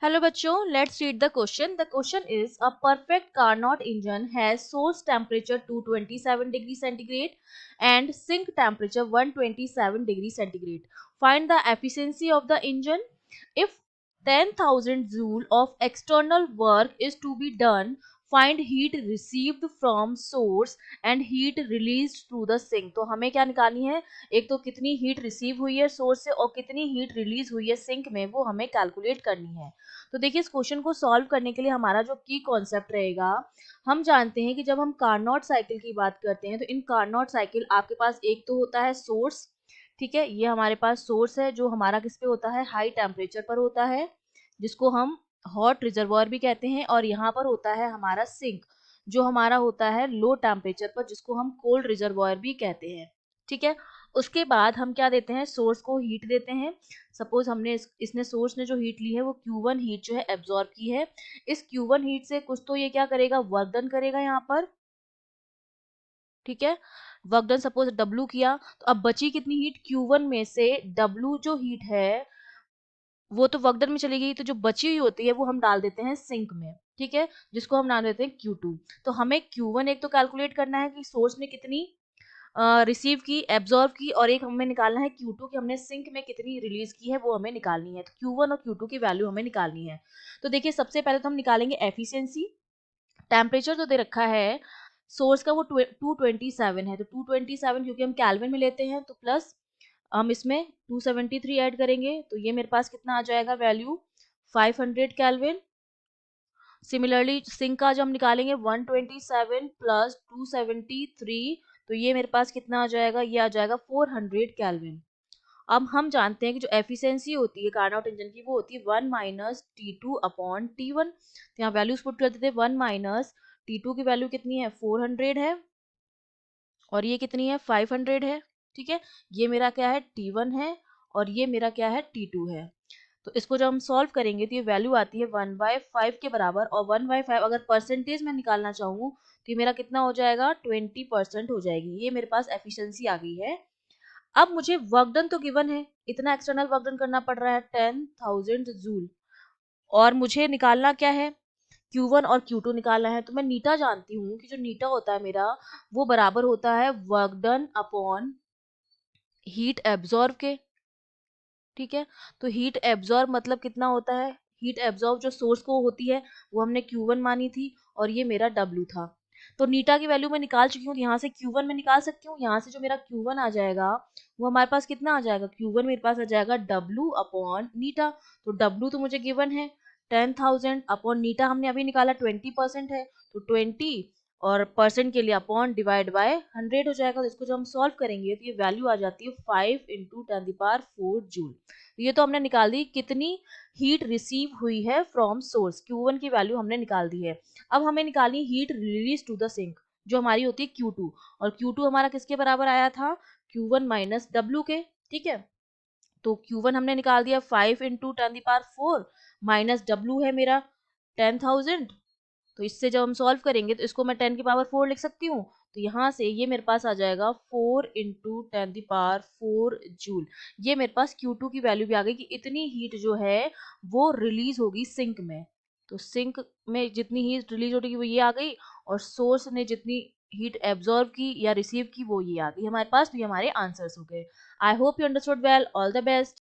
Hello बच्चों, let's read the question. The question is a perfect Carnot engine has source temperature 227 degree centigrade and sink temperature 127 degree centigrade. Find the efficiency of the engine. If 10,000 joule of external work is to be done, find heat received from source and heat released through the sink. तो हमें क्या निकालनी है, एक तो कितनी heat receive हुई है सोर्स से और कितनी हीट रिलीज हुई है सिंक में, वो हमें कैलकुलेट करनी है। तो देखिए इस क्वेश्चन को सॉल्व करने के लिए हमारा जो की कॉन्सेप्ट रहेगा, हम जानते हैं कि जब हम कार्नोट साइकिल की बात करते हैं तो इन कार्नोट साइकिल आपके पास एक तो होता है सोर्स, ठीक है, ये हमारे पास सोर्स है जो हमारा किस पे होता है, हाई टेम्परेचर पर होता है, जिसको हम हॉट रिजर्वॉयर भी कहते हैं, और यहाँ पर होता है हमारा सिंक जो हमारा होता है लो टेम्परेचर पर, जिसको हम कोल्ड रिजर्वॉयर भी कहते हैं। ठीक है, उसके बाद हम क्या देते हैं, सोर्स को हीट देते हैं। सपोज हमने इसने सोर्स ने जो हीट ली है वो Q1 हीट जो है एब्जॉर्ब की है। इस Q1 हीट से कुछ तो ये क्या करेगा, वर्क डन करेगा यहाँ पर। ठीक है, वर्क डन सपोज W किया, तो अब बची कितनी हीट, Q1 में से W जो हीट है वो तो वर्क डन में चली गई, तो जो बची हुई होती है वो हम डाल देते हैं सिंक में। ठीक है, जिसको हम नाम देते हैं Q2। तो हमें Q1 एक तो कैलकुलेट करना है कि सोर्स ने कितनी रिसीव की, एब्जॉर्व की, और एक हमें निकालना है Q2 की हमने सिंक में कितनी रिलीज की है वो हमें निकालनी है। तो Q1 और Q2 की वैल्यू हमें निकालनी है। तो देखिए सबसे पहले तो हम निकालेंगे एफिशिएंसी। टेम्परेचर तो दे रखा है सोर्स का वो 227 है, तो 227 क्योंकि हम कैलविन में लेते हैं तो प्लस हम इसमें 273 ऐड करेंगे, तो ये मेरे पास कितना आ जाएगा वैल्यू, 500 कैलविन। सिमिलरली सिंक का जो हम निकालेंगे 127 प्लस 273, तो ये मेरे पास कितना आ जाएगा, ये आ जाएगा 400 कैलविन। अब हम जानते हैं कि जो एफिशिएंसी होती है कार्नोट इंजन की वो होती है 1 माइनस T2 अपॉन T1। तो यहाँ वैल्यूज पुट कर देते हैं, 1 माइनस T2 की वैल्यू कितनी है, 400 है, और ये कितनी है, 500 है। ठीक है, ये मेरा क्या है, T1 है, और ये मेरा क्या है, T2 है। तो इसको जब हम सॉल्व करेंगे तो ये वैल्यू आती है 1/5 के बराबर, और 1/5 अगर परसेंटेज में निकालना चाहूँ तो ये मेरा कितना हो जाएगा, 20% हो जाएगी। ये मेरे पास एफिशिएंसी आ गई है। अब मुझे वर्क डन तो गिवन है, इतना एक्सटर्नल वर्क डन करना पड़ रहा है 10,000 जूल, और मुझे निकालना क्या है, Q1 और Q2 निकालना है। तो मैं नीटा जानती हूँ कि जो नीटा होता है मेरा वो बराबर होता है work done upon heat absorb के। ठीक है, तो हीट एब्जॉर्ब मतलब कितना होता है, हीट एब्जॉर्ब जो सोर्स को होती है वो हमने Q1 मानी थी, और ये मेरा W था। तो नीटा की वैल्यू मैं निकाल चुकी हूँ, तो यहाँ से Q1 में निकाल सकती हूँ। यहाँ से जो मेरा Q1 आ जाएगा वो हमारे पास कितना आ जाएगा, Q1 मेरे पास आ जाएगा W अपॉन नीटा। तो W तो मुझे गिवन है 10,000 अपॉन नीटा हमने अभी निकाला 20% है, तो 20 और परसेंट के लिए अपॉन डिवाइड बाय 100 हो जाएगा। तो इसको जब हम सॉल्व करेंगे तो ये वैल्यू आ जाती है 5 इंटू 10⁴ जूल। ये तो हमने निकाल दी कितनी हीट रिसीव हुई है फ्रॉम सोर्स, Q1 की वैल्यू हमने निकाल दी है। अब हमें निकालनी heat release to the sink जो हमारी होती है Q2, और Q2 हमारा किसके बराबर आया था, Q1 माइनस W के। ठीक है, तो Q1 हमने निकाल दिया 5 इंटू 10⁴ माइनस W है मेरा 10,000। तो इससे जब हम सॉल्व करेंगे तो इसको मैं 10⁴ लिख सकती हूँ। तो यहाँ से ये मेरे पास आ जाएगा 4 इंटू 10⁴ जूल। ये मेरे पास Q2 की वैल्यू भी आ गई कि इतनी हीट जो है वो रिलीज होगी सिंक में। तो सिंक में जितनी हीट रिलीज होगी वो ये आ गई, और सोर्स ने जितनी हीट एब्जॉर्ब की या रिसीव की वो ये आ गई हमारे पास। तो ये हमारे आंसर्स हो गए। I hope you understood well. All the best.